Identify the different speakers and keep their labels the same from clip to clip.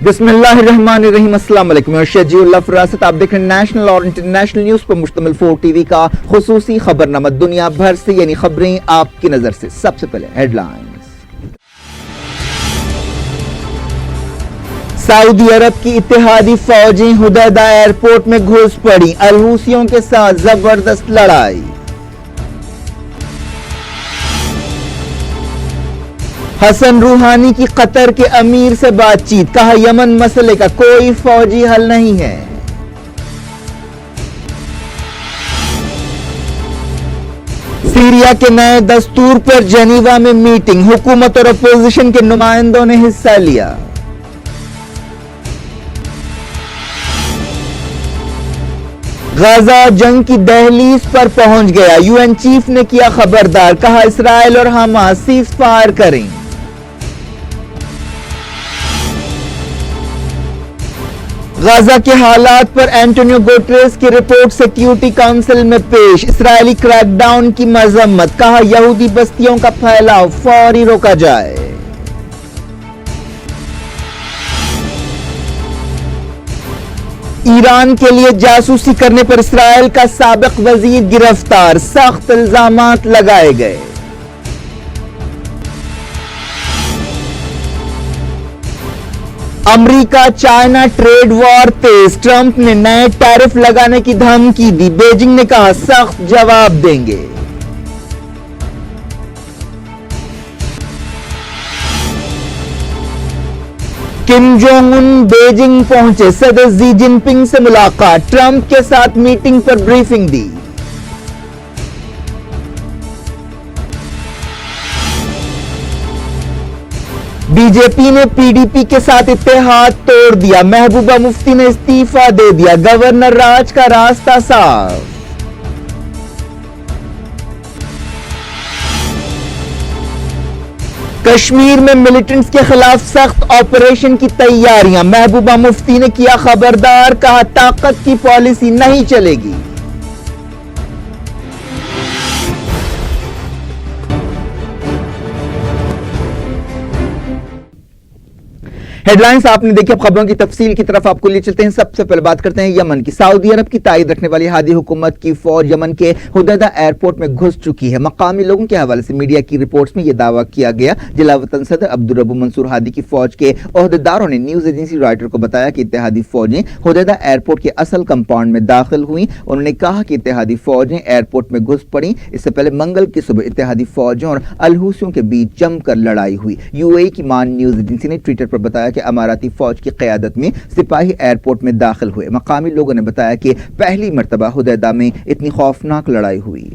Speaker 1: بسم اللہ الرحمن الرحیم، السلام علیکم، میں شہجی اللہ فراست، آپ دیکھ رہے ہیں نیشنل اور انٹرنیشنل نیوز پر مشتمل 4 ٹی وی کا خصوصی خبرنامہ دنیا بھر سے، یعنی خبریں آپ کی نظر سے۔ سب سے پہلے ہیڈ لائنز۔ سعودی عرب کی اتحادی فوجیں حدیدہ ایئرپورٹ میں گھس پڑی، الحوثیوں کے ساتھ زبردست لڑائی۔ حسن روحانی کی قطر کے امیر سے بات چیت، کہا یمن مسئلے کا کوئی فوجی حل نہیں ہے۔ سیریا کے نئے دستور پر جنیوا میں میٹنگ، حکومت اور اپوزیشن کے نمائندوں نے حصہ لیا۔ غزہ جنگ کی دہلیز پر پہنچ گیا، یو این چیف نے کیا خبردار، کہا اسرائیل اور حماس سیز فائر کریں۔ غزہ کے حالات پر اینٹونیو گوٹریس کی رپورٹ سیکیورٹی کونسل میں پیش، اسرائیلی کریک ڈاؤن کی مذمت، کہا یہودی بستیوں کا پھیلاؤ فوری روکا جائے۔ ایران کے لیے جاسوسی کرنے پر اسرائیل کا سابق وزیر گرفتار، سخت الزامات لگائے گئے۔ امریکہ چائنا ٹریڈ وار تیز، ٹرمپ نے نئے ٹیرف لگانے کی دھمکی دی، بیجنگ نے کہا سخت جواب دیں گے۔ کم جونگ ان بیجنگ پہنچے، صدر ژی جن پنگ سے ملاقات، ٹرمپ کے ساتھ میٹنگ پر بریفنگ دی۔ بی جے پی نے پی ڈی پی کے ساتھ اتحاد توڑ دیا، محبوبہ مفتی نے استعفیٰ دے دیا، گورنر راج کا راستہ صاف۔ کشمیر میں ملیٹنٹس کے خلاف سخت آپریشن کی تیاریاں، محبوبہ مفتی نے کیا خبردار، کہا طاقت کی پالیسی نہیں چلے گی۔ ہیڈ لائنز آپ نے دیکھی، اب خبروں کی تفصیل کی طرف آپ کو لے چلتے ہیں۔ سب سے پہلے بات کرتے ہیں یمن کی۔ سعودی عرب کی تائید رکھنے والی ہادی حکومت کی فوج یمن کے حدیدہ ایئرپورٹ میں گھس چکی ہے۔ مقامی لوگوں کے حوالے سے میڈیا کی رپورٹس میں یہ دعویٰ کیا گیا۔ جلا وطن صدر عبدالرب منصور ہادی کی فوج کے عہدیداروں نے نیوز ایجنسی رائٹر کو بتایا کہ اتحادی فوجیں حدیدہ ایئرپورٹ کے اصل کمپاؤنڈ میں داخل ہوئیں۔ انہوں نے کہا کہ اتحادی فوجیں ایئرپورٹ میں گھس پڑیں، اس سے پہلے منگل کی صبح اتحادی فوجوں اور الحوثیوں کے بیچ جم کر لڑائی ہوئی۔ یو اے کی مان نیوز ایجنسی نے ٹویٹر پر بتایا کہ اماراتی فوج کی قیادت میں سپاہی ایئرپورٹ میں داخل ہوئے۔ مقامی لوگوں نے بتایا کہ پہلی مرتبہ حدیدہ میں اتنی خوفناک لڑائی ہوئی۔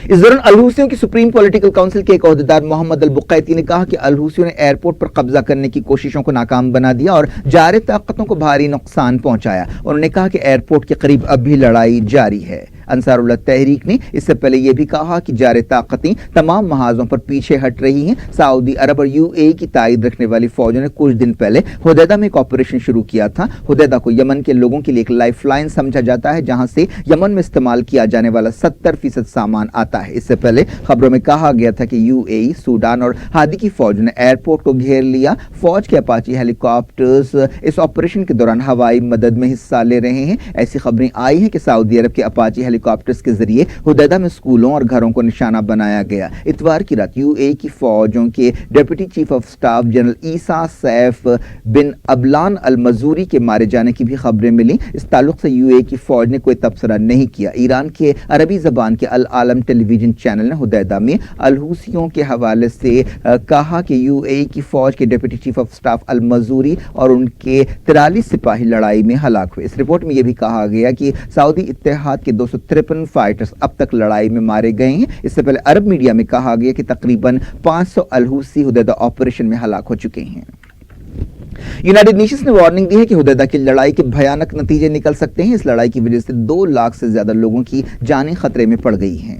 Speaker 1: اس دوران الحوثیوں کی سپریم پولیٹیکل کونسل کے ایک عہدیدار محمد البقیتی نے کہا کہ الحوثیوں نے ایئرپورٹ پر قبضہ کرنے کی کوششوں کو ناکام بنا دیا اور جارِ طاقتوں کو بھاری نقصان پہنچایا۔ انہوں نے کہا کہ ایئرپورٹ کے قریب اب بھی لڑائی جاری ہے۔ انصار اللہ تحریک نے اس سے پہلے یہ بھی کہا کہ جارِ طاقتیں تمام محاذوں پر پیچھے ہٹ رہی ہیں۔ سعودی عرب اور یو اے کی تائید رکھنے والی فوجوں نے کچھ دن پہلے حدیدہ میں ایک آپریشن شروع کیا تھا۔ حدیدہ کو یمن کے لوگوں کے لیے ایک لائف لائن سمجھا جاتا ہے، جہاں سے یمن میں استعمال کیا جانے والا 70% سامان آتا ہے۔ اس سے پہلے خبروں میں کہا گیا تھا کہ یو اے ای، سوڈان اور ہادی کی فوج نے ایئرپورٹ کو گھیر لیا۔ فوج کے اپاچی ہیلی کاپٹرز اس آپریشن کے دوران ہوائی مدد میں حصہ لے رہے ہیں۔ ایسی خبریں آئی ہیں کہ سعودی عرب کے اپاچی ہیلی کاپٹرز کے ذریعے حدیدہ میں سکولوں اور گھروں کو نشانہ بنایا گیا۔ اتوار کی رات یو اے کی فوجوں کے deputy chief of staff general Issa Saif bin Ablan Al Mazrouei کے مارے جانے کی بھی خبریں ملیں۔ اس تعلق سے یو اے کی فوج نے کوئی تبصرہ نہیں کیا۔ ایران کے عربی زبان کے العالم ٹیلی ویژن چینل نے حدیدہ میں الحوثیوں کے حوالے سے کہا کہ یو اے کی فوج کے ڈپٹی چیف آف سٹاف المزوری اور ان کے 43 سپاہی لڑائی میں ہلاک ہوئے۔ اس رپورٹ میں یہ بھی کہا گیا کہ سعودی اتحاد کے 253 فائٹرز اب تک لڑائی میں مارے گئے ہیں۔ اس سے پہلے عرب میڈیا میں کہا گیا کہ تقریباً 500 الحوثی حدیدہ آپریشن میں ہلاک ہو چکے ہیں۔ یونائیٹڈ نیشنز نے وارننگ دی ہے کہ حدیدہ کی لڑائی کے بھیانک نتیجے نکل سکتے ہیں۔ اس لڑائی کی وجہ سے 2 لاکھ سے زیادہ لوگوں کی جانیں خطرے میں پڑ گئی ہیں۔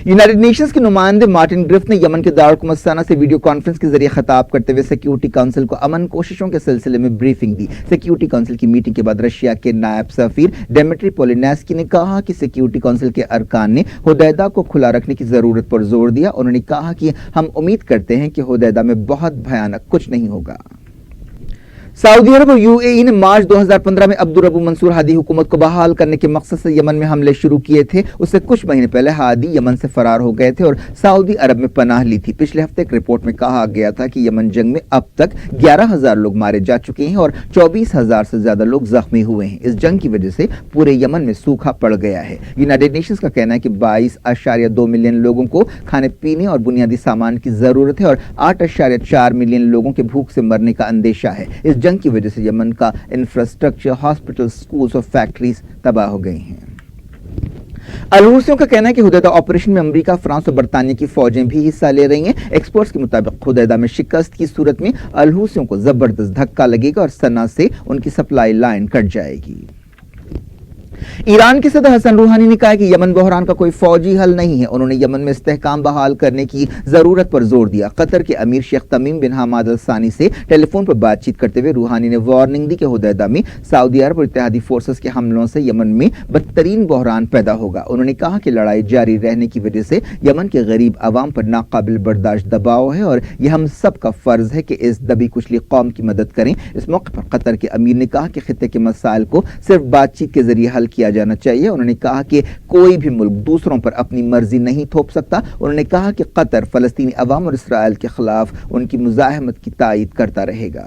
Speaker 1: यूनाइटेड नेशंस के नुमाइंदे मार्टिन ग्रिफ्थ ने यमन के दारुल सना से वीडियो कॉन्फ्रेंस के जरिए खिताब करते हुए सिक्योरिटी काउंसिल को अमन कोशिशों के सिलसिले में ब्रीफिंग दी। सिक्योरिटी काउंसिल की मीटिंग के बाद रशिया के नायब सफीर डेमिट्री पोलिनेस्की ने कहा कि सिक्योरिटी काउंसिल के अरकान ने हुदैदा को खुला रखने की जरूरत पर जोर दिया। उन्होंने कहा कि हम उम्मीद करते हैं कि हुदैदा में बहुत भयानक कुछ नहीं होगा। सऊदी अरब और यूएई ने मार्च 2015 में अब्दुल रब्बू मंसूर हादी हुकूमत को बहाल करने के मकसद से यमन में हमले शुरू किए थे। उससे कुछ महीने पहले हादी यमन से फरार हो गए थे और सऊदी अरब में पनाह ली थी। पिछले हफ्ते एक रिपोर्ट में कहा गया था कि यमन जंग में अब तक 11,000 लोग मारे जा चुके हैं और 24,000 से ज्यादा लोग जख्मी हुए हैं। इस जंग की वजह से पूरे यमन में सूखा पड़ गया है। यूनाइटेड नेशंस का कहना है कि 22.2 मिलियन लोगों को खाने पीने और बुनियादी सामान की जरूरत है और 8.4 मिलियन लोगों के भूख से मरने का अंदेशा है। इस जंग की वजह से यमन का इंफ्रास्ट्रक्चर, हॉस्पिटल, स्कूल्स और फैक्ट्रीज तबाह हो गई हैं। अलहूसियों का कहना है कि हुदैदा ऑपरेशन में अमेरिका, फ्रांस और बरतानिया की फौजें भी हिस्सा ले रही हैं। एक्सपर्ट्स के मुताबिक हुदैदा में शिकस्त की सूरत में अलहूसियों को जबरदस्त धक्का लगेगा और सना से उनकी सप्लाई लाइन कट जाएगी। ईरान के सदर हसन रूहानी ने कहा कि यमन बहरान का कोई फौजी हल नहीं है। उन्होंने यमन में इस्तेहकाम बहाल करने की जरूरत पर जोर दिया। कतर के अमीर शेख तमीम बिन हमाद अल सानी से टेलीफोन पर बातचीत करते हुए रूहानी ने वार्निंग दी कि हुदैदा में सऊदी अरब और इत्तेहादी फोर्सेस के हमलों से यमन में बदतरीन बहरान पैदा होगा। उन्होंने कहा कि लड़ाई जारी रहने की वजह से यमन के गरीब अवाम पर नाकाबिल बर्दाश्त दबाव है और यह हम सब का फर्ज है कि इस दबी कुचली कौम की मदद करें। इस मौके पर कतर के अमीर ने कहा कि खित्ते के मसाइल को सिर्फ बातचीत के जरिए हल किया जाना चाहिए। उन्होंने कहा कि कोई भी मुल्क दूसरों पर अपनी मर्जी नहीं थोप सकता। उन्होंने कहा कि कतर फलस्तीनी अवाम और इसराइल के खिलाफ उनकी मुजाहमत की तायीद करता रहेगा।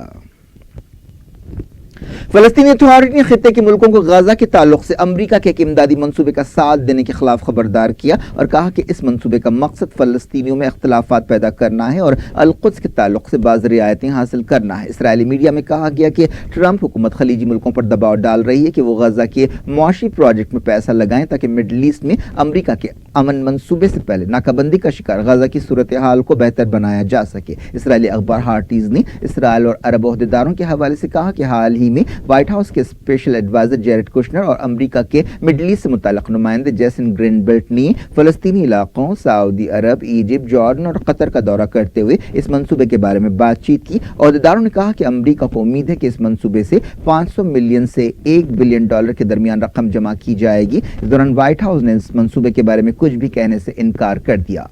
Speaker 1: फलस्तीनी अथॉरिटी ने खित्ते के मुल्कों को गाजा के ताल्लुक से अमरीका के एक इमदादी मंसूबे का साथ देने के खिलाफ खबरदार किया और कहा कि इस मंसूबे का मकसद फलस्तीनियों में इख्तलाफात पैदा करना है और अल-कुद्स के ताल्लुक से बाज़ रियायतें हासिल करना है। इसराइली मीडिया में कहा गया कि ट्रंप हुकूमत खलीजी मुल्कों पर दबाव डाल रही है कि वो गाजा के मुआशी प्रोजेक्ट में पैसा लगाएं ताकि मिडल ईस्ट में अमरीका के अमन मंसूबे से पहले नाकाबंदी का शिकार गाजा की सूरत हाल को बेहतर बनाया जा सके। इसराइली अखबार हार्टीज ने इसराइल और अरब ओहदेदारों के हवाले से कहा कि हाल ही में व्हाइट हाउस के स्पेशल एडवाइजर जेरेड कुशनर और अमेरिका के मिडल ईस्ट से मुताल्लिक नुमाइंदे जैसन ग्रीनबेल्ट ने फलस्तीनी इलाकों सऊदी अरब, इजिप्ट, जॉर्डन और कतर का दौरा करते हुए इस मंसूबे के बारे में बातचीत की। ओहदेदारों ने कहा कि अमेरिका को उम्मीद है कि इस मंसूबे से 500 मिलियन से $1 बिलियन के दरमियान रकम जमा की जाएगी। इस दौरान व्हाइट हाउस ने इस मंसूबे के बारे में कुछ भी कहने से इनकार कर दिया।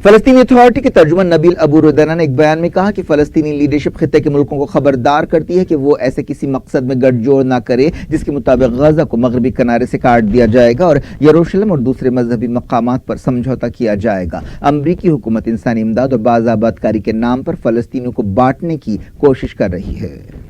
Speaker 1: फलस्तीनी अथॉरिटी के तर्जुमान नबील अबू रुदैना ने एक बयान में कहा कि फलस्तीनी लीडरशिप खित्ते के मुल्कों को खबरदार करती है कि वो ऐसे किसी मकसद में गठजोड़ ना करे जिसके मुताबिक गाजा को मगरबी किनारे से काट दिया जाएगा और यरूशलेम और दूसरे मजहबी मकामात पर समझौता किया जाएगा। अमरीकी हुकूमत इंसानी इमदाद और बाज़ाबादकारी के नाम पर फलस्तीनियों को बांटने की कोशिश कर रही है।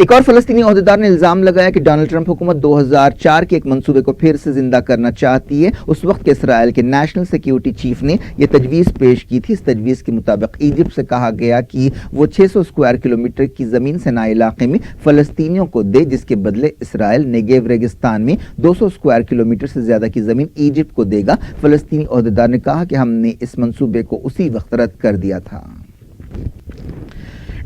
Speaker 1: एक और फलस्तीनी ओहदेदार ने इल्जाम लगाया कि डोनाल्ड ट्रंप हुकूमत 2004 के एक मंसूबे को फिर से जिंदा करना चाहती है। उस वक्त के इसराइल के नेशनल सिक्योरिटी चीफ ने यह तजवीज़ पेश की थी। इस तजवीज़ के मुताबिक इजिप्ट से कहा गया कि वो 600 स्क्वायर किलोमीटर की जमीन सेनाई इलाके में फलस्तीनियों को दे, जिसके बदले इसराइल नेगेव रेगिस्तान में 200 स्क्वायर किलोमीटर से ज्यादा की जमीन इजिप्ट को देगा। फलस्तीनी ओहदेदार ने कहा कि हमने इस मंसूबे को उसी वक्त रद्द कर दिया था।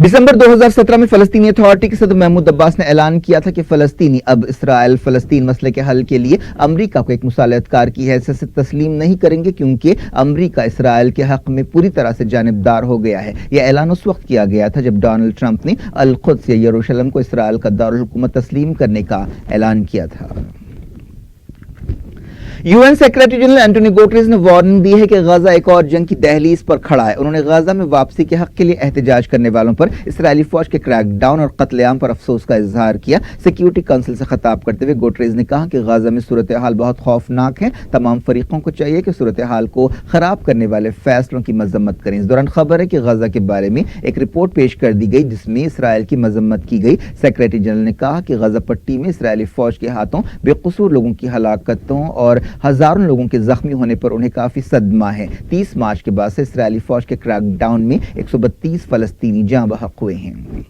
Speaker 1: दिसंबर 2017 में फलस्तीनी अथॉरिटी के सदर महमूद अब्बास ने ऐलान किया था कि फलस्तीनी अब इसराइल फलस्तीन मसले के हल के लिए अमेरिका को एक मुसालहतकार की हैसियत से तस्लीम नहीं करेंगे क्योंकि अमेरिका इसराइल के हक में पूरी तरह से जानिबदार हो गया है। यह ऐलान उस वक्त किया गया था जब डोनाल्ड ट्रंप ने अल-कुद्स या यरूशलेम को इसराइल का दारुल हुकूमत तस्लीम करने का ऐलान किया था। UN secretary general Antonio Guterres ने वार्निंग दी है कि गाजा एक और जंग की दहलीज पर खड़ा है। उन्होंने गाजा में वापसी के हक के लिए एहतजाज करने वालों पर इसराइली फौज के क्रैकडाउन और कत्लेआम पर अफसोस का इजहार किया। सिक्योरिटी काउंसिल से खिताब करते हुए गुटेरेस ने कहा कि गाजा में सूरत हाल बहुत खौफनाक है। तमाम फरीकों को चाहिए कि सूरत हाल को खराब करने वाले फैसलों की मजम्मत करें। इस दौरान खबर है कि गाजा के बारे में एक रिपोर्ट पेश कर दी गई जिसमें इसराइल की मजम्मत की गई। सेक्रेटरी जनरल ने कहा कि गाजा पट्टी में इसराइली फौज के हाथों बेकसूर लोगों की हलाकतों और हजारों लोगों के जख्मी होने पर उन्हें काफी सदमा है। 30 मार्च के बाद से इसराइली फौज के क्रैकडाउन में 132 फलस्तीनी जाँ बहक हुए हैं।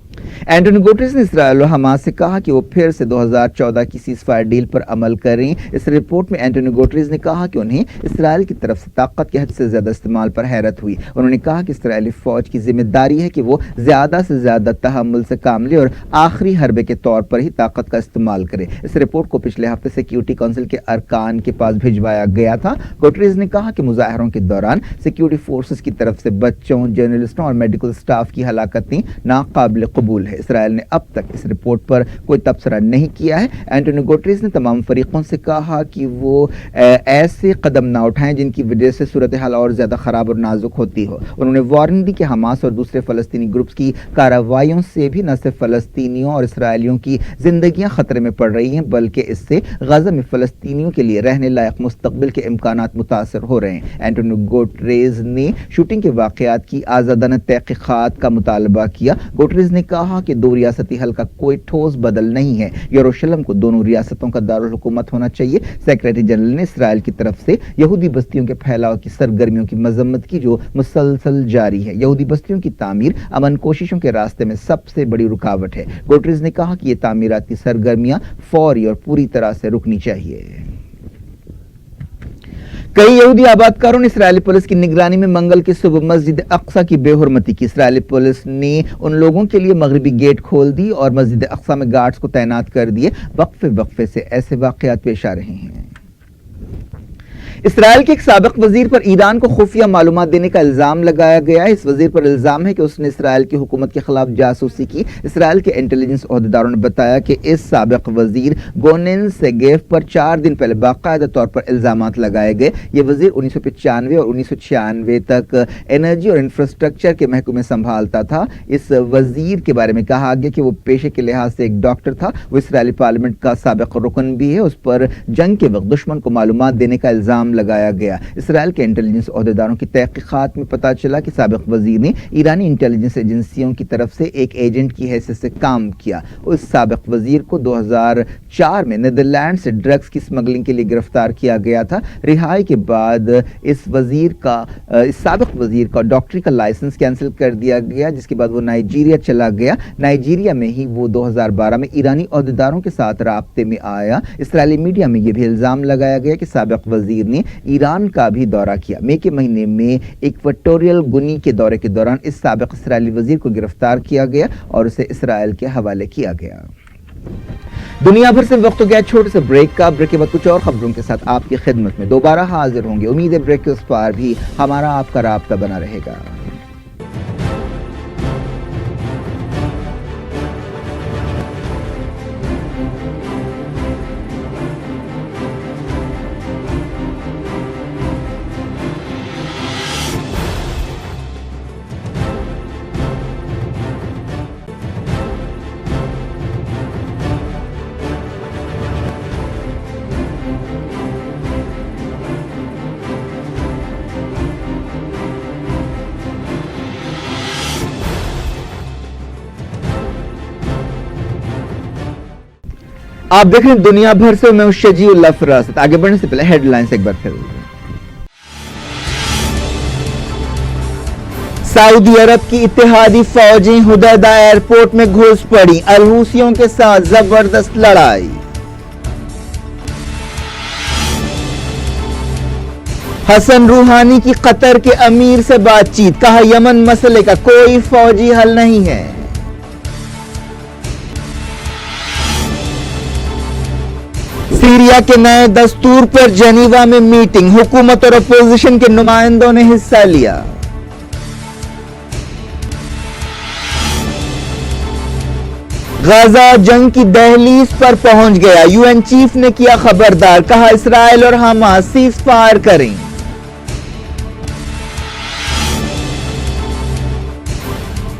Speaker 1: एंटोनियो गुटेरेस ने इसराइल और हमास से कहा कि वो फिर से 2014 की सीज फायर डील पर अमल करें। इस रिपोर्ट में एंटोनियो गुटेरेस ने कहा कि उन्हें इसराइल की तरफ से ताकत के हद से ज्यादा इस्तेमाल पर हैरत हुई। उन्होंने कहा कि इसराइली फौज की जिम्मेदारी है कि वो ज्यादा से ज्यादा तहम्मुल से काम ले और आखिरी हरबे के तौर पर ही ताकत का इस्तेमाल करे। इस रिपोर्ट को पिछले हफ्ते सिक्योरिटी काउंसिल के अरकान के पास भिजवाया गया था। गुटेरेस ने कहा कि मुजाहरों के दौरान सिक्योरिटी फोर्सेस की तरफ से बच्चों, जर्नलिस्टों और मेडिकल स्टाफ की हलाकतें नाकाबिल कबूल है। इसराइल ने अब तक इस रिपोर्ट पर कोई तबसरा नहीं किया है। एंटोनियो गुटेरेस ने तमाम फरीकों से कहा कि वो ऐसे कदम ना उठाएं जिनकी वजह से सूरत हाल और ज्यादा खराब और नाजुक होती हो। उन्होंने वार्निंग दी कि हमास और दूसरे फलस्तीनी ग्रुप्स की कार्रवाइयों से भी न सिर्फ फलस्तीनियों और इसराइलियों की जिंदगियां खतरे में पड़ रही हैं, बल्कि इससे गजा में फलस्तीनियों के लिए रहने लायक मुस्तकबिल के इम्कानात मुतासर हो रहे हैं। एंटोनियो गुटेरेस ने शूटिंग के वाकयात की आज़ादाना तहकीकात का मुतालबा किया। गुटेरेस ने कहा कि दो रियासती हल का कोई ठोस बदल नहीं है। यरूशलेम को दोनों रियासतों का दारुल हुकूमत होना चाहिए। सेक्रेटरी जनरल ने इसराइल की तरफ से यहूदी बस्तियों के फैलाव की सरगर्मियों की मजम्मत की जो मुसलसल जारी है। यहूदी बस्तियों की तामीर अमन कोशिशों के रास्ते में सबसे बड़ी रुकावट है। गुटेरेस ने कहा कि ये तामीराती सरगर्मियां फौरी और पूरी तरह से रुकनी चाहिए। कई यहूदी आबादकारों ने इसराइली पुलिस की निगरानी में मंगल की सुबह मस्जिद अक्सा की बेहुरमती की। इसराइली पुलिस ने उन लोगों के लिए मगरबी गेट खोल दी और मस्जिद अक्सा में गार्ड्स को तैनात कर दिए। वक्फे से ऐसे वाकयात पेश आ रहे हैं। इसराइल के एक साबिक वजीर पर ईरान को खुफिया मालूमात देने का इल्जाम लगाया गया है। इस वजीर पर इल्जाम है कि उसने इसराइल की हुकूमत के खिलाफ जासूसी की। इसराइल के इंटेलिजेंस ओहदेदारों ने बताया कि इस साबिक वजीर गोनेन सेगेव पर 4 दिन पहले बाकायदा तौर पर इल्जामात लगाए गए। ये वजीर 1995 और 1996 तक एनर्जी और इंफ्रास्ट्रक्चर के महकमे संभालता था। इस वजीर के बारे में कहा गया कि वो पेशे के लिहाज से एक डॉक्टर था। वो इसराइली पार्लियामेंट का साबिक रुकन भी है। उस पर जंग के वक्त दुश्मन को मालूमात देने का इल्जाम लगाया गया। इसराइल के इंटेलिजेंस ओहदेदारों की तहकीकात में पता चला कि साबिक वजीर ने ईरानी इंटेलिजेंस एजेंसियों की तरफ से एक एजेंट की हैसियत से काम किया। उस साबिक वजीर को 2004 में नीदरलैंड से ड्रग्स की स्मगलिंग के लिए गिरफ्तार किया गया था। रिहाई के बाद इस साबिक वजीर का डॉक्टरी का लाइसेंस कैंसिल कर दिया गया, जिसके बाद वो नाइजीरिया चला गया। नाइजीरिया में ही वो 2012 में ईरानी ओहदेदारों के साथ राब्ते में आया। इसराइली मीडिया में यह भी इल्जाम लगाया गया कि साबिक वजीर ने ईरान का भी दौरा किया। मई के महीने में इक्वेटोरियल गुनी के दौरे के दौरान इस साबिक इसराइली वजीर को गिरफ्तार किया गया और उसे इसराइल के हवाले किया गया। दुनिया भर से वक्त हो गया छोटे से ब्रेक का। ब्रेक के बाद कुछ और खबरों के साथ आपकी खिदमत में दोबारा हाजिर होंगे। उम्मीद है ब्रेक के उस पार भी हमारा आपका राब्ता बना रहेगा। आप देख रहे हैं दुनिया भर से, मैं शजीउल्लाह फरासत। आगे बढ़ने से पहले हेडलाइंस एक बार फिर। सऊदी अरब की इत्तेहादी फौजें हुदैदा एयरपोर्ट में घुस पड़ी। अलहूसियों के साथ जबरदस्त लड़ाई। हसन रूहानी की कतर के अमीर से बातचीत। कहा यमन मसले का कोई फौजी हल नहीं है। सीरिया के नए दस्तूर पर जेनीवा में मीटिंग। हुकूमत और अपोजिशन के नुमाइंदों ने हिस्सा लिया। गाजा जंग की दहलीज पर पहुंच गया। यूएन चीफ ने किया खबरदार। कहा इसराइल और हमास सीज फायर करें।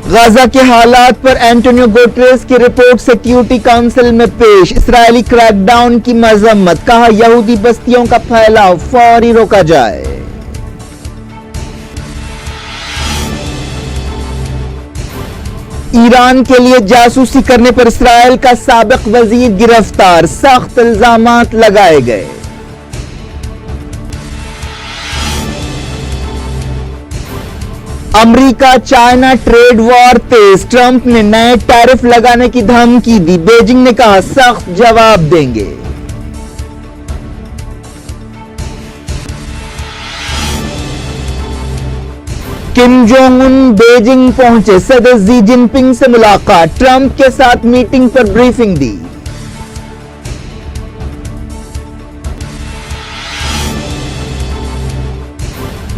Speaker 1: गाजा के हालात पर एंटोनियो गुटेरेस की रिपोर्ट सिक्योरिटी काउंसिल में पेश। इसराइली क्रैकडाउन की मजम्मत। कहा यहूदी बस्तियों का फैलाव फौरी रोका जाए। ईरान के लिए जासूसी करने पर इसराइल का साबिक वजीर गिरफ्तार। सख्त इल्जामात लगाए गए। अमेरिका चाइना ट्रेड वॉर तेज, ट्रंप ने नए टैरिफ लगाने की धमकी दी, बीजिंग ने कहा सख्त जवाब देंगे। किम जोंग उन बीजिंग पहुंचे, सदर जी जिनपिंग से मुलाकात, ट्रंप के साथ मीटिंग पर ब्रीफिंग दी।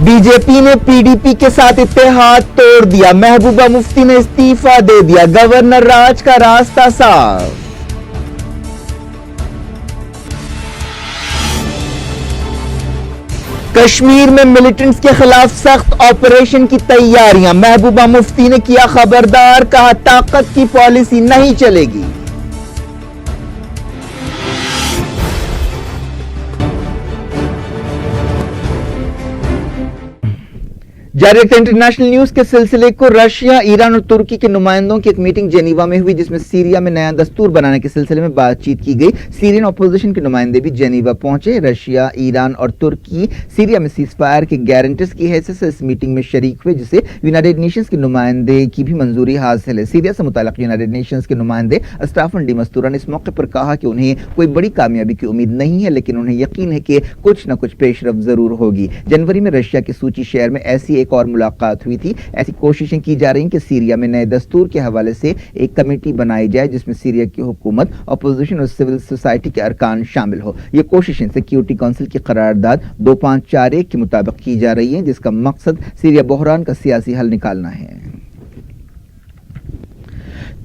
Speaker 1: बीजेपी ने पीडीपी के साथ इत्तेहाद तोड़ दिया, महबूबा मुफ्ती ने इस्तीफा दे दिया, गवर्नर राज का रास्ता साफ। कश्मीर में मिलिटेंट्स के खिलाफ सख्त ऑपरेशन की तैयारियां, महबूबा मुफ्ती ने किया खबरदार, कहा ताकत की पॉलिसी नहीं चलेगी। जारी रखते इंटरनेशनल न्यूज के सिलसिले को, रशिया, ईरान और तुर्की के नुमाइंदों की एक मीटिंग जेनीवा में हुई, जिसमें सीरिया में नया दस्तूर बनाने के सिलसिले में बातचीत की गई। सीरियन अपोजिशन के नुमाइंदे भी जेनीवा पहुंचे। रशिया, ईरान और तुर्की सीरिया में सीज फायर के गारंटर्स की हैसियत से इस मीटिंग में शरीक हुए, जिसे यूनाइटेड नेशंस के नुमाइंदे की भी मंजूरी हासिल है। सीरिया से मुताल्लिक यूनाइटेड नेशंस के नुमाइंदे स्टाफन डी मस्तूरा ने इस मौके पर कहा कि उन्हें कोई बड़ी कामयाबी की उम्मीद नहीं है, लेकिन उन्हें यकीन है कि कुछ न कुछ पेशरफ जरूर होगी। जनवरी में रशिया के सूची शहर में ऐसी एक और मुलाकात हुई थी। ऐसी कोशिशें की जा रही हैं कि सीरिया में नए दस्तूर के हवाले से एक कमेटी बनाई जाए, जिसमें सीरिया की हुकूमत, अपोजिशन और सिविल सोसाइटी के अरकान शामिल हो। ये कोशिशें सिक्योरिटी काउंसिल की करारदाद 2541 के मुताबिक की जा रही हैं, जिसका मकसद सीरिया बहरान का सियासी हल निकालना है।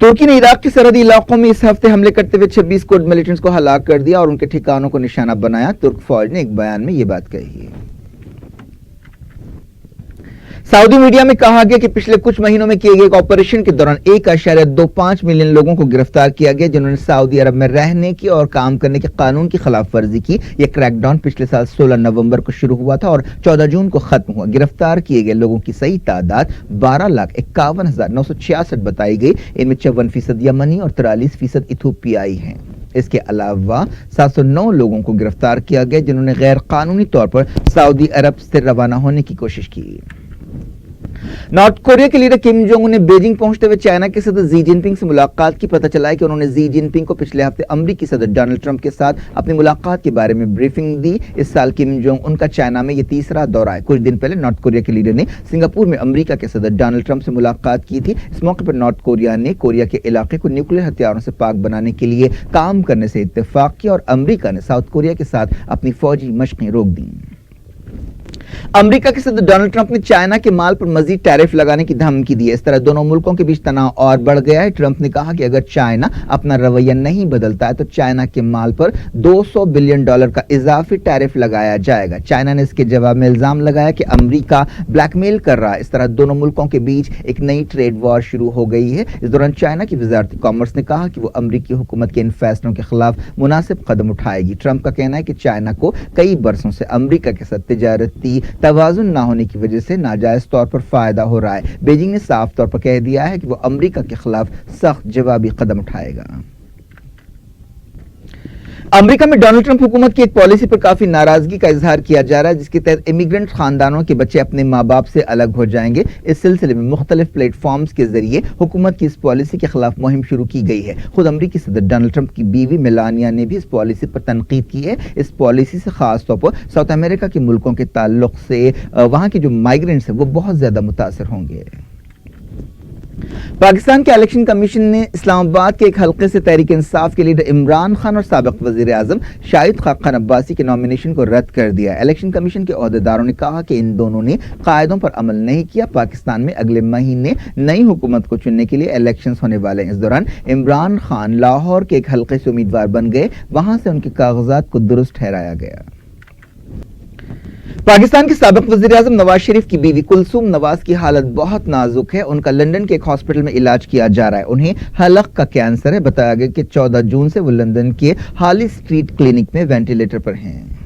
Speaker 1: तुर्की ने इराक के सरहदी इलाकों में इस हफ्ते हमले करते हुए 26 कुर्द मिलिटेंट्स को हलाक कर दिया और उनके ठिकानों को निशाना बनाया। तुर्क फौज ने एक बयान में यह बात कही है। सऊदी मीडिया में कहा गया कि पिछले कुछ महीनों में किए गए एक ऑपरेशन के दौरान 1.25 मिलियन लोगों को गिरफ्तार किया गया, जिन्होंने सऊदी अरब में रहने की और काम करने के कानून की खिलाफ वर्जी की। यह क्रैकडाउन पिछले साल 16 नवंबर को शुरू हुआ था और 14 जून को खत्म हुआ। गिरफ्तार किए गए लोगों की सही तादाद 12,51,966 बताई गई। इनमें 54% यमनी और 43% इथोपियाई हैं। इसके अलावा 709 लोगों को गिरफ्तार किया गया, जिन्होंने गैर कानूनी तौर पर सऊदी अरब से रवाना होने की कोशिश की। नॉर्थ कोरिया के लीडर किम जोंग उन ने बीजिंग पहुंचते हुए चाइना के सदर जी जिनपिंग से मुलाकात की। पता चला है कि उन्होंने जी जिनपिंग को पिछले हफ्ते अमेरिकी सदर डोनाल्ड ट्रंप के साथ अपनी मुलाकात के बारे में ब्रीफिंग दी। इस साल किम जोंग उनका चाइना में यह तीसरा दौरा है। कुछ दिन पहले नॉर्थ कोरिया के लीडर ने सिंगापुर में अमेरिका के सदर डोनाल्ड ट्रंप से मुलाकात की थी। इस मौके पर नॉर्थ कोरिया ने कोरिया के इलाके को न्यूक्लियर हथियारों से पाक बनाने के लिए काम करने से इत्तेफाक किया और अमेरिका ने साउथ कोरिया के साथ अपनी फौजी मशकें रोक दी। अमेरिका के सदर डोनाल्ड ट्रंप ने चाइना के माल पर मजीद टैरिफ लगाने की धमकी दी है। इस तरह दोनों मुल्कों के बीच तनाव और बढ़ गया है। ट्रंप ने कहा कि अगर चाइना अपना रवैया नहीं बदलता है तो चाइना के माल पर $200 बिलियन का इजाफी टैरिफ लगाया जाएगा। चाइना ने इसके जवाब में इल्जाम लगाया कि अमेरिका ब्लैकमेल कर रहा है। इस तरह दोनों मुल्कों के बीच एक नई ट्रेड वॉर शुरू हो गई है। इस दौरान चाइना की वजारत कॉमर्स ने कहा कि वो अमेरिकी हुकूमत के इन फैसलों के खिलाफ मुनासिब कदम उठाएगी। ट्रंप का कहना है कि चाइना को कई बरसों से अमेरिका के साथ तिजारती तवाजुन ना होने की वजह से नाजायज तौर पर फायदा हो रहा है। बीजिंग ने साफ तौर पर कह दिया है कि वो अमेरिका के खिलाफ सख्त जवाबी कदम उठाएगा। अमेरिका में डोनाल्ड ट्रंप हुकूमत की एक पॉलिसी पर काफी नाराजगी का इजहार किया जा रहा है, जिसके तहत इमिग्रेंट खानदानों के बच्चे अपने माँ बाप से अलग हो जाएंगे। इस सिलसिले में मुख्तलिफ प्लेटफॉर्म्स के जरिए हुकूमत की इस पॉलिसी के खिलाफ मुहिम शुरू की गई है। खुद अमेरिकी सदर डोनाल्ड ट्रंप की बीवी मेलानिया ने भी इस पॉलिसी पर तनकीद की है। इस पॉलिसी से खास तौर पर साउथ अमेरिका के मुल्कों के ताल्लुक से वहां के जो माइग्रेंट्स हैं वो बहुत ज्यादा मुतासर होंगे। पाकिस्तान के इलेक्शन कमीशन ने इस्लामाबाद के एक हल्के से तहरीक इंसाफ के लीडर इमरान खान और साबिक वजीर आजम शाहिद खान अब्बासी के नॉमिनेशन को रद्द कर दिया। इलेक्शन कमीशन के ओहदेदारों ने कहा कि इन दोनों ने कायदों पर अमल नहीं किया। पाकिस्तान में अगले महीने नई हुकूमत को चुनने के लिए इलेक्शंस होने वाले हैं। इस दौरान इमरान खान लाहौर के एक हल्के से उम्मीदवार बन गए, वहां से उनके कागजात को दुरुस्त ठहराया गया। पाकिस्तान के साबिक वज़ीर आज़म नवाज शरीफ की बीवी कुलसूम नवाज की हालत बहुत नाजुक है। उनका लंदन के एक हॉस्पिटल में इलाज किया जा रहा है। उन्हें हलक का कैंसर है। बताया गया कि 14 जून से वो लंदन के हाली स्ट्रीट क्लिनिक में वेंटिलेटर पर हैं।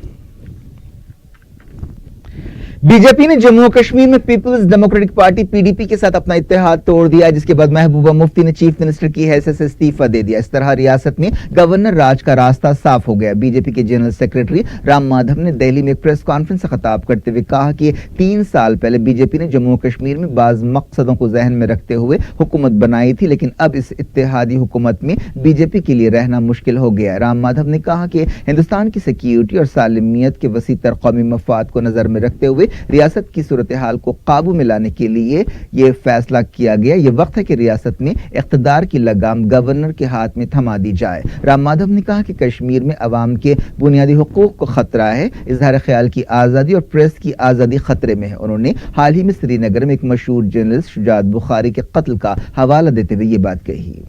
Speaker 1: बीजेपी ने जम्मू और कश्मीर में पीपल्स डेमोक्रेटिक पार्टी पीडीपी के साथ अपना इत्तेहाद तोड़ दिया, जिसके बाद महबूबा मुफ्ती ने चीफ मिनिस्टर की हैसियत से इस्तीफा दे दिया। इस तरह रियासत में गवर्नर राज का रास्ता साफ हो गया। बीजेपी के जनरल सेक्रेटरी राम माधव ने दिल्ली में एक प्रेस कॉन्फ्रेंस से खिताब करते हुए कहा कि 3 साल पहले बीजेपी ने जम्मू और कश्मीर में बाज मकसदों को जहन में रखते हुए हुकूमत बनाई थी, लेकिन अब इस इत्तेहादी हुकूमत में बीजेपी के लिए रहना मुश्किल हो गया। राम माधव ने कहा कि हिंदुस्तान की सिक्योरिटी और सालिमियत के वसी तर कौमी मफाद को नजर में रखते हुए रियासत की सूरत हाल को काबू में लाने के लिए ये फैसला किया गया। ये वक्त है कि रियासत में इख्तिदार की लगाम गवर्नर के हाथ में थमा दी जाए। राम माधव ने कहा कि कश्मीर में अवाम के बुनियादी हुकूक को खतरा है, इजहार ख्याल की आज़ादी और प्रेस की आज़ादी खतरे में है। उन्होंने हाल ही में श्रीनगर में एक मशहूर जर्नलिस्ट शुजात बुखारी के कत्ल का हवाला देते हुए ये बात कही।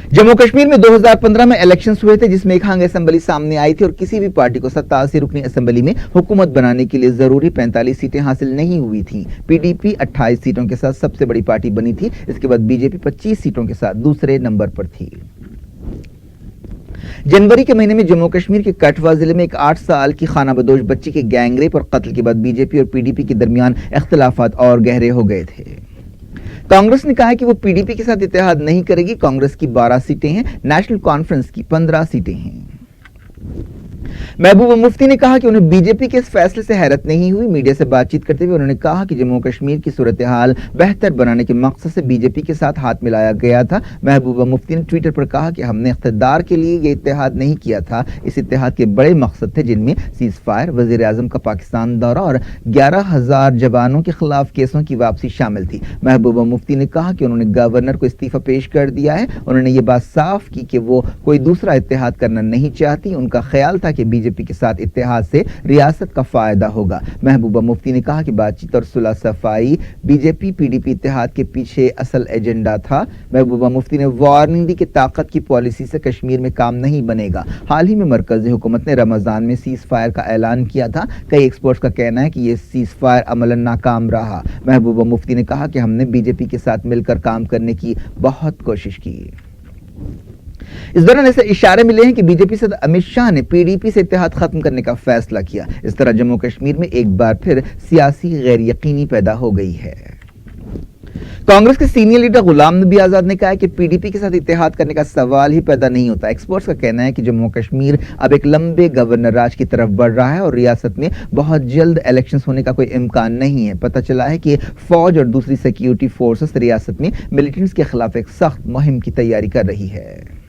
Speaker 1: जम्मू कश्मीर में 2015 में इलेक्शंस हुए थे, जिसमें एक हंग असेंबली सामने आई थी और किसी भी पार्टी को 87 रुकनी असेंबली में हुकूमत बनाने के लिए जरूरी 45 सीटें हासिल नहीं हुई थीं। पीडीपी 28 सीटों के साथ सबसे बड़ी पार्टी बनी थी। इसके बाद बीजेपी 25 सीटों के साथ दूसरे नंबर पर थी। जनवरी के महीने में जम्मू कश्मीर के कठुआ जिले में एक 8 साल की खानाबदोश बच्ची के गैंगरेप और कत्ल के बाद बीजेपी और पीडीपी के दरमियान इख्तिलाफात और गहरे हो गए थे। कांग्रेस ने कहा है कि वो पीडीपी के साथ इत्तेहाद नहीं करेगी। कांग्रेस की 12 सीटें हैं, नेशनल कॉन्फ्रेंस की 15 सीटें हैं। महबूबा मुफ्ती ने कहा कि उन्हें बीजेपी के इस फैसले से हैरत नहीं हुई। मीडिया से बातचीत करते हुए उन्होंने कहा कि जम्मू कश्मीर की सूरत हाल बेहतर बनाने के मकसद से बीजेपी के साथ हाथ मिलाया गया था। महबूबा मुफ्ती ने ट्विटर पर कहा कि हमने इख्तिदार के लिए ये इत्तेहाद नहीं किया था। इस इत्तेहाद के बड़े मकसद थे, जिनमें सीज फायर, वजीर आजम का पाकिस्तान दौरा और 11,000 जवानों के खिलाफ केसों की वापसी शामिल थी। महबूबा मुफ्ती ने कहा कि उन्होंने गवर्नर को इस्तीफा पेश कर दिया है। उन्होंने ये बात साफ की कि वो कोई दूसरा इत्तेहाद करना नहीं चाहती। उनका ख्याल था कि बीजेपी के साथ इत्तेहाद से रियासत का फायदा होगा। महबूबा मुफ्ती ने कहा कि बातचीत और सुलह सफाई बीजेपी पीडीपी इत्तेहाद के पीछे असल एजेंडा था। महबूबा मुफ्ती ने वार्निंग दी कि ताकत की पॉलिसी से कश्मीर में काम नहीं बनेगा। हाल ही में मरकजी हुकूमत ने रमजान में सीज फायर का ऐलान किया था। कई एक्सपर्ट्स का कहना है कि यह सीज फायर अमलन नाकाम रहा। महबूबा मुफ्ती ने कहा कि हमने बीजेपी के साथ मिलकर काम करने की बहुत कोशिश की। इस दौरान ऐसे इशारे मिले हैं कि बीजेपी से अमित शाह ने पीडीपी से इत्तेहाद खत्म करने का फैसला किया। इस तरह जम्मू कश्मीर में एक बार फिर सियासी गैर यकीनी पैदा हो गई है। कांग्रेस के सीनियर लीडर गुलाम नबी आजाद ने कहा है कि पीडीपी के साथ इत्तेहाद करने का सवाल ही पैदा नहीं होता। एक्सपर्ट्स का कहना है कि जम्मू कश्मीर अब एक लंबे गवर्नर राज की तरफ बढ़ रहा है और रियासत में बहुत जल्द इलेक्शंस होने का कोई इम्कान नहीं है। पता चला है कि फौज और दूसरी सिक्योरिटी फोर्सेस रियासत में मिलिटेंट्स के खिलाफ एक सख्त मुहिम की तैयारी कर रही है।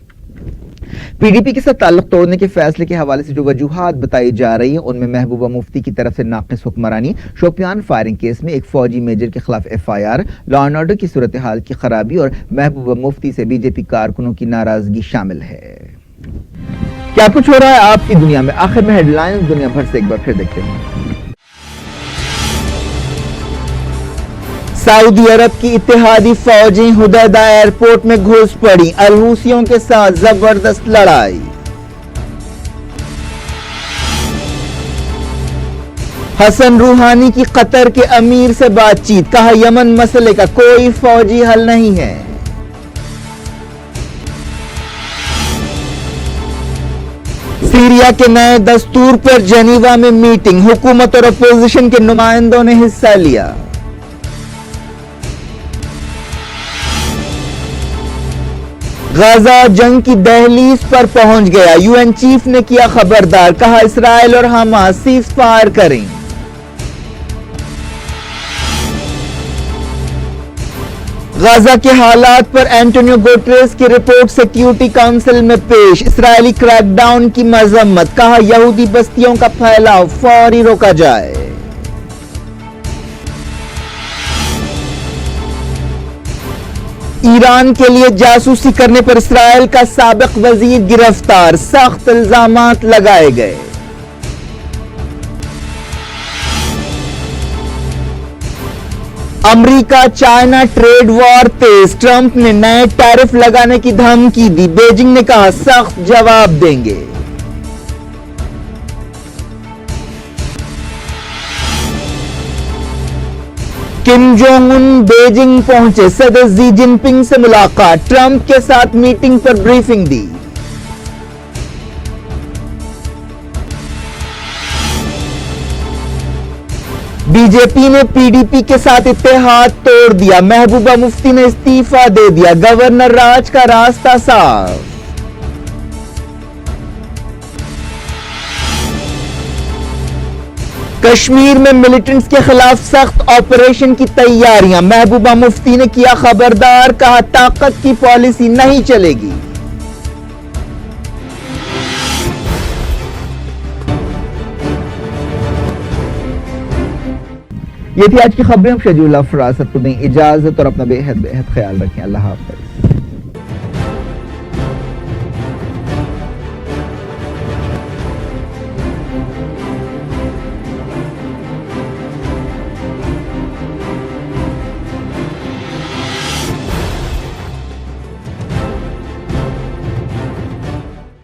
Speaker 1: पीडीपी के साथ ताल्लुक तोड़ने के फैसले के हवाले से जो वजूहात बताई जा रही हैं, उनमें महबूबा मुफ्ती की तरफ से नाक़िस हुक्मरानी, शोपियान फायरिंग केस में एक फौजी मेजर के खिलाफ एफआईआर, लॉ एंड ऑर्डर की सूरत हाल की खराबी और महबूबा मुफ्ती से बीजेपी कारकुनों की नाराजगी शामिल है। क्या कुछ हो रहा है आपकी दुनिया में? आखिर में हेडलाइंस दुनिया भर से एक बार फिर देखते हैं। सऊदी अरब की इत्तेहादी फौजें हुदैदा एयरपोर्ट में घुस पड़ी, अलहूसियों के साथ जबरदस्त लड़ाई। हसन रूहानी की कतर के अमीर से बातचीत, कहा यमन मसले का कोई फौजी हल नहीं है। सीरिया के नए दस्तूर पर जेनीवा में मीटिंग, हुकूमत और अपोजिशन के नुमाइंदों ने हिस्सा लिया। गाजा जंग की दहलीज पर पहुंच गया, यूएन चीफ ने किया खबरदार, कहा इसराइल और हमास सीज फायर करें। गाजा के हालात पर एंटोनियो गुटेरेस की रिपोर्ट सिक्योरिटी काउंसिल में पेश, इस्राएली क्रैकडाउन की मजम्मत, कहा यहूदी बस्तियों का फैलाव फौरी रोका जाए। ईरान के लिए जासूसी करने पर इस्राएल का साबिक वजीर गिरफ्तार, सख्त इल्जामात लगाए गए। अमेरिका चाइना ट्रेड वॉर तेज, ट्रंप ने नए टैरिफ लगाने की धमकी दी, बीजिंग ने कहा सख्त जवाब देंगे। किम जोंग उन बीजिंग पहुंचे, सदर जी जिनपिंग से मुलाकात, ट्रंप के साथ मीटिंग पर ब्रीफिंग दी। بی جے پی نے پی ڈی پی کے ساتھ اتحاد توڑ دیا، محبوبہ مفتی نے استعفی دے دیا، گورنر راج کا راستہ صاف۔ کشمیر میں ملیٹنٹس کے خلاف سخت آپریشن کی تیاریاں، محبوبہ مفتی نے کیا خبردار، کہا طاقت کی پالیسی نہیں چلے گی۔ یہ تھی آج کی خبریں، اب شجی اللہ فراست کو دیں اجازت اور اپنا بے حد خیال رکھیں۔ اللہ حافظ۔